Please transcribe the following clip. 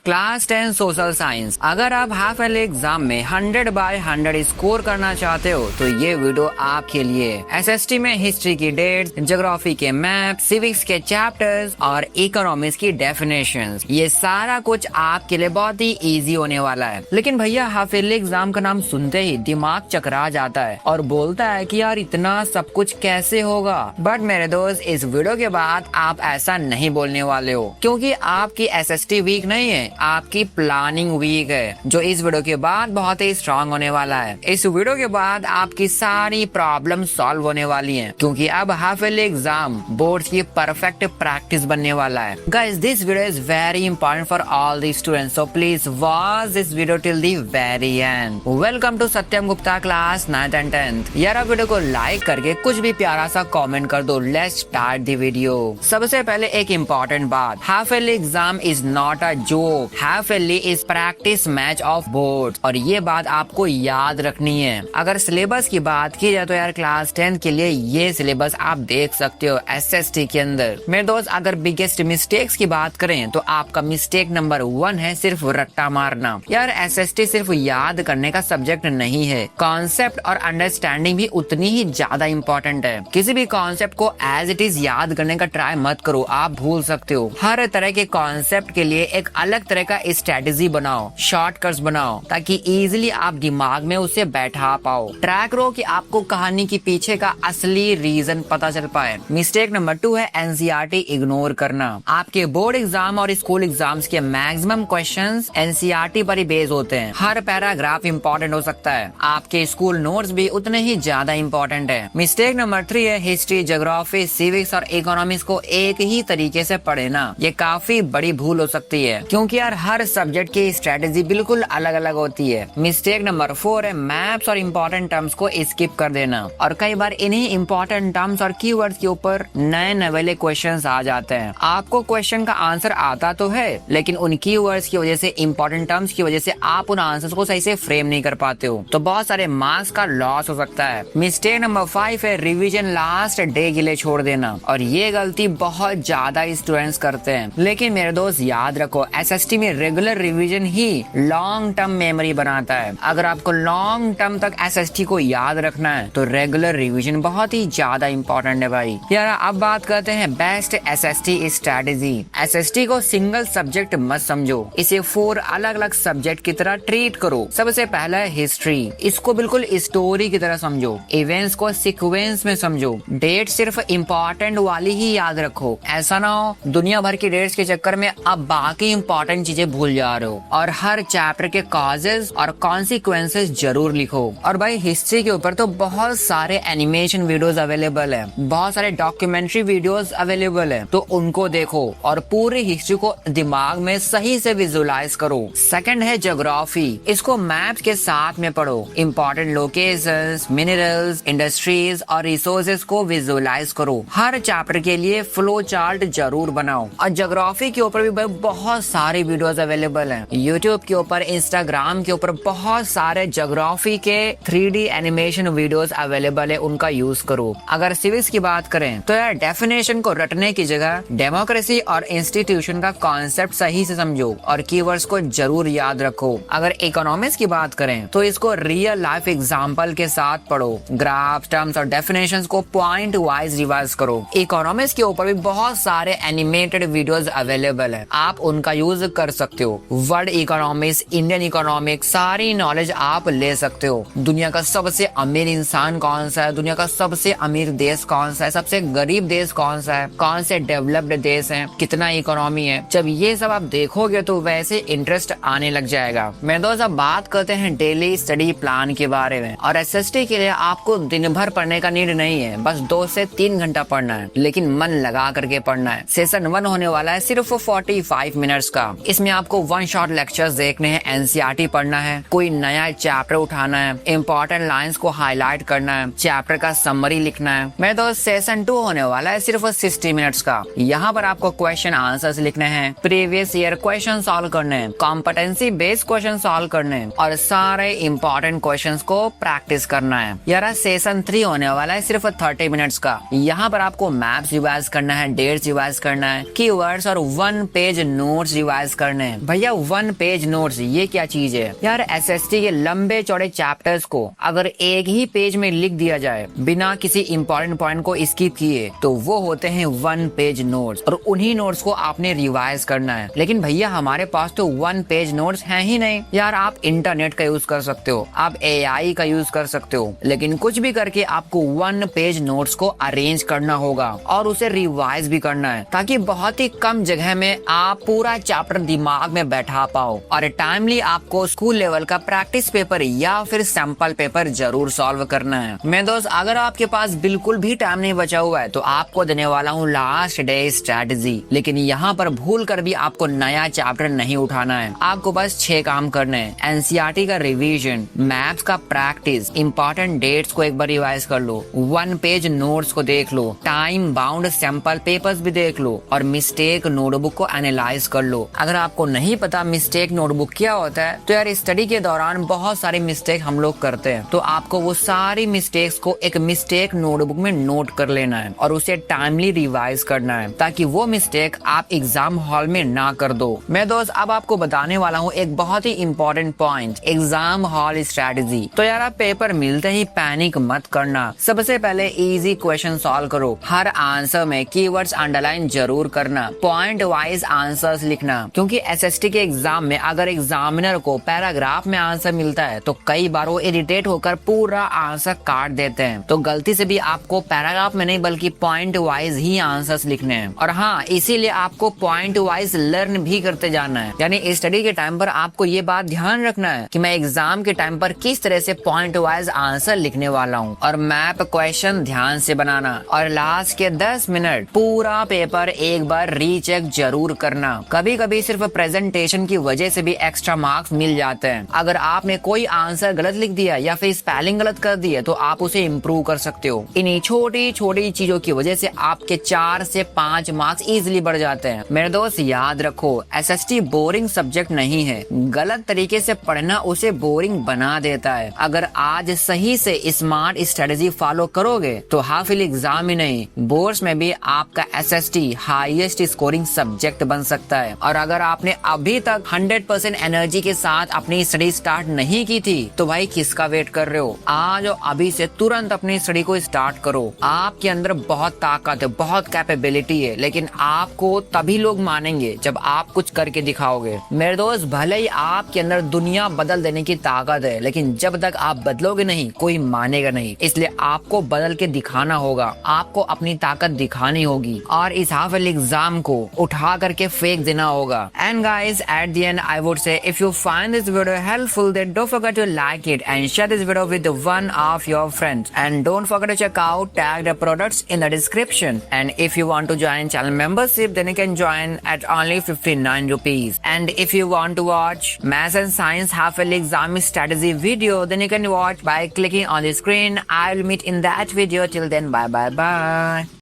Class 10 social science. अगर आप half yearly exam में 100 बाय 100 स्कोर करना चाहते हो तो ये वीडियो आपके लिए। एसएसटी में हिस्ट्री की डेट्स, ज्योग्राफी के मैप, सिविक्स के चैप्टर्स और इकोनॉमिक्स की डेफिनेशंस, ये सारा कुछ आपके लिए बहुत ही इजी होने वाला है। लेकिन भैया हाफ ईयरली एग्जाम का नाम सुनते ही दिमाग चकरा जाता है और बोलता है कि यार इतना सब कुछ कैसे होगा। बट मेरे दोस्त, इस वीडियो के बाद आप ऐसा नहीं बोलने वाले हो, क्योंकि आपकी एसएसटी वीक नहीं है, आपकी प्लानिंग वीक है, जो इस वीडियो के बाद बहुत ही स्ट्रांग होने वाला है। इस वीडियो के बाद आपकी सारी प्रॉब्लम सॉल्व होने वाली हैं, क्योंकि अब हाफ ईयरली एग्जाम बोर्ड की परफेक्ट प्रैक्टिस बनने वाला है। Guys, this video is very important for all the students, so please watch this video till the very end. Welcome to Satyam Gupta class 9th and 10th। यार video को like करके कुछ भी प्यारा सा कमेंट कर दो। Let's start the video. सबसे पहले एक इम्पोर्टेंट बात, half yearly exam is not a joke, half yearly is practice match of board, और ये बात आपको याद रखनी है। अगर सिलेबस की बात की जाए तो यार क्लास 10 के लिए ये सिलेबस आप देख सकते हो एसएसटी के अंदर। मेरे दोस्त, अगर बिगेस्ट मिस्टेक्स की बात करें तो आपका मिस्टेक नंबर 1 है सिर्फ रट्टा मारना। यार एसएसटी सिर्फ याद करने का सब्जेक्ट नहीं है, कॉन्सेप्ट और अंडरस्टैंडिंग भी उतनी ही ज्यादा इम्पोर्टेंट है। किसी भी कॉन्सेप्ट को एज इट इज याद करने का ट्राई मत करो, आप भूल सकते हो। हर तरह के कॉन्सेप्ट के लिए एक अलग तरह का स्ट्रेटेजी बनाओ, शॉर्टकट्स बनाओ, ताकि इजीली आप दिमाग में उसे बैठा पाओ। ट्रैक करो कि आपको कहानी के पीछे का असली रीजन पता चल पाए। मिस्टेक नंबर 2 है एनसीईआरटी इग्नोर करना। आपके बोर्ड एग्जाम और स्कूल एग्जाम्स के मैक्सिमम क्वेश्चंस एनसीईआरटी पर ही बेस होते हैं। हर पैराग्राफ इंपॉर्टेंट हो सकता है, आपके स्कूल नोट्स भी उतने ही ज्यादा इंपॉर्टेंट है। मिस्टेक नंबर 3 है हिस्ट्री, ज्योग्राफी, सिविक्स और इकोनॉमिक्स को एक ही तरीके से पढ़ना। ये काफी बड़ी भूल हो सकती है, क्योंकि यार हर सब्जेक्ट की स्ट्रेटेजी बिल्कुल अलग अलग होती है। मिस्टेक नंबर 4 है मैप्स और इम्पोर्टेंट टर्म्स को स्किप कर देना, और कई बार इन्हीं इम्पोर्टेंट टर्म्स और कीवर्ड्स के ऊपर नए नवेले क्वेश्चंस आ जाते हैं। आपको क्वेश्चन का आंसर आता तो है, लेकिन उन कीवर्ड्स की वजह से, इम्पोर्टेंट टर्म्स की वजह से आप उन आंसर्स को सही से फ्रेम नहीं कर पाते हो, तो बहुत सारे मार्क्स का लॉस हो सकता है। मिस्टेक नंबर 5 है रिवीजन लास्ट डे के लिए छोड़ देना, और ये गलती बहुत ज्यादा स्टूडेंट्स करते हैं। लेकिन मेरे दोस्त याद रखो, एसएसटी में रेगुलर रिवीजन ही लॉन्ग टर्म मेमोरी बनाता है। अगर आपको लॉन्ग टर्म तक एसएसटी को याद रखना है तो रेगुलर रिवीजन बहुत ही ज्यादा इंपॉर्टेंट है भाई। यार अब बात करते हैं बेस्ट एसएसटी स्ट्रेटेजी। एसएसटी को सिंगल सब्जेक्ट मत समझो, इसे 4 अलग अलग सब्जेक्ट की तरह ट्रीट करो। सबसे पहला है हिस्ट्री, इसको बिल्कुल स्टोरी की तरह समझो, इवेंट्स को सीक्वेंस में समझो, डेट सिर्फ इम्पोर्टेंट वाली ही याद रखो। ऐसा ना हो दुनिया भर की डेट्स के चक्कर में अब बाकी इम्पोर्टेंट चीजें भूल जा रहे हो। और हर चैप्टर के कॉजेस और कॉन्सिक्वेंसेस जरूर लिखो। और भाई हिस्ट्री के ऊपर तो बहुत सारे एनिमेशन वीडियोस अवेलेबल है, बहुत सारे डॉक्यूमेंट्री वीडियोस अवेलेबल है, तो उनको देखो और पूरी हिस्ट्री को दिमाग में सही से विजुलाइज करो। सेकंड है ज्योग्राफी, इसको मैप्स के साथ में पढ़ो, इम्पोर्टेंट लोकेशंस, मिनरल्स, इंडस्ट्रीज और रिसोर्सेज को विजुलाइज करो। हर चैप्टर के लिए फ्लो चार्ट जरूर बनाओ। और ज्योग्राफी के ऊपर भी बहुत सारे वीडियोस अवेलेबल हैं, यूट्यूब के ऊपर, इंस्टाग्राम के ऊपर बहुत सारे ज्योग्राफी के 3D एनिमेशन वीडियोस अवेलेबल है, उनका यूज करो। अगर सिविक्स की बात करें तो यार डेफिनेशन को रटने की जगह डेमोक्रेसी और इंस्टीट्यूशन का कॉन्सेप्ट सही से समझो और कीवर्ड्स को जरूर याद रखो। अगर इकोनॉमिक्स की बात करें तो इसको रियल लाइफ एग्जांपल के साथ पढ़ो, ग्राफ, टर्म्स और डेफिनेशंस को पॉइंट वाइज रिवाइज करो। इकोनॉमिक्स के ऊपर भी बहुत सारे एनिमेटेड वीडियोस अवेलेबल है, आप उनका यूज कर सकते हो। वर्ल्ड इकोनॉमिक्स, इंडियन इकोनॉमिक्स, सारी नॉलेज आप ले सकते हो। दुनिया का सबसे अमीर इंसान कौन सा है, दुनिया का सबसे अमीर देश कौन सा है, सबसे गरीब देश कौन सा है, कौन से डेवलप्ड देश हैं, कितना इकोनॉमी है, जब ये सब आप देखोगे तो वैसे इंटरेस्ट आने लग जाएगा। मेरे दोस्त, अब बात करते हैं डेली स्टडी प्लान के बारे में। और एसएसटी के लिए आपको दिन भर पढ़ने का नीड नहीं है, बस 2 से 3 घंटा पढ़ना है, लेकिन मन लगा करके पढ़ना है। सेशन 1 होने वाला है सिर्फ 45 मिनट्स का। इसमें आपको 1 शॉट लेक्चर्स देखने हैं, एनसीईआरटी पढ़ना है, कोई नया चैप्टर उठाना है, इंपॉर्टेंट लाइंस को हाईलाइट करना है, चैप्टर का समरी लिखना है। मेरे दोस्त, सेशन 2 होने वाला है सिर्फ 60 मिनट्स का। यहाँ पर आपको क्वेश्चन आंसर्स लिखने हैं, प्रीवियस ईयर क्वेश्चन सॉल्व करने हैं, कॉम्पिटेंसी बेस्ड क्वेश्चन सॉल्व करने हैं, और सारे इंपॉर्टेंट क्वेश्चंस को प्रैक्टिस करना है। यार सेशन 3 होने वाला है सिर्फ 30 मिनट्स का। यहाँ पर आपको मैप्स रिवाइज करना है, डेट्स रिवाइज करना है, कीवर्ड्स और 1 पेज नोट्स रिवाइज रिवाइज करने हैं। भैया 1 पेज नोट्स ये क्या चीज है यार। एसएसटी के लंबे चौड़े चैप्टर्स को अगर एक ही पेज में लिख दिया जाए बिना किसी इंपॉर्टेंट पॉइंट को स्किप किए तो वो होते हैं 1 पेज नोट्स, और उन्हीं नोट्स को आपने रिवाइज करना है। लेकिन भैया हमारे पास तो 1 पेज नोट्स हैं ही नहीं यार। आप इंटरनेट का यूज कर सकते हो, आप एआई का यूज कर सकते हो, लेकिन कुछ भी करके आपको 1 पेज नोट्स को अरेंज करना होगा और उसे रिवाइज भी करना है, ताकि बहुत ही कम जगह में आप पूरा चैप्टर दिमाग में बैठा पाओ। और टाइमली आपको स्कूल लेवल का प्रैक्टिस पेपर या फिर सैंपल पेपर जरूर सॉल्व करना है। मैं दोस्त अगर आपके पास बिल्कुल भी टाइम नहीं बचा हुआ है तो आपको देने वाला हूँ लास्ट डे स्ट्रेटजी। लेकिन यहाँ पर भूल कर भी आपको नया चैप्टर नहीं उठाना है। आपको बस 6 काम करने हैं। एनसीईआरटी का रिवीजन, मैथ्स का प्रैक्टिस, इंपॉर्टेंट डेट्स को एक बार रिवाइज कर लो, 1 पेज नोट्स को देख लो, टाइम बाउंड सैंपल पेपर्स भी देख लो, और मिस्टेक नोटबुक को एनालाइज कर लो। अगर आपको नहीं पता मिस्टेक नोटबुक क्या होता है तो यार स्टडी के दौरान बहुत सारे मिस्टेक हम लोग करते हैं, तो आपको वो सारी मिस्टेक्स को एक मिस्टेक नोटबुक में नोट कर लेना है और उसे टाइमली रिवाइज करना है, ताकि वो मिस्टेक आप एग्जाम हॉल में ना कर दो। मैं दोस्त अब आपको बताने वाला हूँ एक बहुत ही important point, exam hall strategy. तो यार आप पेपर मिलते ही पैनिक मत करना। सबसे पहले इजी क्वेश्चन सॉल्व करो। हर आंसर में कीवर्ड्स अंडरलाइन जरूर करना, पॉइंट वाइज आंसर्स लिखना, क्योंकि एसएसटी के एग्जाम में अगर एग्जामिनर को पैराग्राफ में आंसर मिलता है तो कई बार वो इरिटेट होकर पूरा आंसर काट देते हैं। तो गलती से भी आपको पैराग्राफ में नहीं बल्कि पॉइंट वाइज ही आंसर्स लिखने हैं। और हाँ, इसीलिए आपको पॉइंट वाइज लर्न भी करते जाना है। यानी स्टडी के टाइम पर आपको ये बात ध्यान रखना है कि मैं एग्जाम के टाइम पर किस तरह से पॉइंट वाइज आंसर लिखने वाला हूँ, और मैप क्वेश्चन ध्यान से बनाना। और लास्ट के 10 मिनट पूरा पेपर एक बार रीचेक जरूर करना। कभी कभी सिर्फ प्रेजेंटेशन की वजह से भी एक्स्ट्रा मार्क्स मिल जाते हैं। अगर आपने कोई आंसर गलत लिख दिया या फिर स्पेलिंग गलत कर दी है तो आप उसे इम्प्रूव कर सकते हो। इन्हीं छोटी छोटी चीजों की वजह से आपके 4 से 5 मार्क्स इजीली बढ़ जाते हैं। मेरे दोस्त याद रखो, एसएसटी बोरिंग सब्जेक्ट नहीं है। गलत तरीके से पढ़ना उसे बोरिंग बना देता है। अगर आज सही से स्मार्ट स्ट्रेटजी फॉलो करोगे तो हाफिल एग्जाम ही नहीं, बोर्ड्स में भी आपका एसएसटी हाईएस्ट स्कोरिंग सब्जेक्ट बन सकता है। और अगर आपने अभी तक 100% एनर्जी के साथ अपनी स्टडी स्टार्ट नहीं की थी तो भाई किसका वेट कर रहे हो? आज और अभी से तुरंत अपनी स्टडी को स्टार्ट करो। आपके अंदर बहुत ताकत है, बहुत कैपेबिलिटी है, लेकिन आपको तभी लोग मानेंगे जब आप कुछ करके दिखाओगे। मेरे दोस्त भले ही आपके अंदर दुनिया बदल देने की ताकत है, लेकिन जब तक आप बदलोगे नहीं कोई मानेगा नहीं। इसलिए आपको बदल के दिखाना होगा, आपको अपनी ताकत दिखानी होगी और इस हाफिल एग्जाम को उठा करके फेंक देना होगा। And guys, at the end I would say if you find this video helpful then don't forget to like it and share this video with one of your friends, and don't forget to check out tagged products in the description. And if you want to join channel membership then you can join at only 59 rupees. And if you want to watch maths and science half-yearly exam strategy video then you can watch by clicking on the screen. I'll meet in that video. Till then, bye bye bye.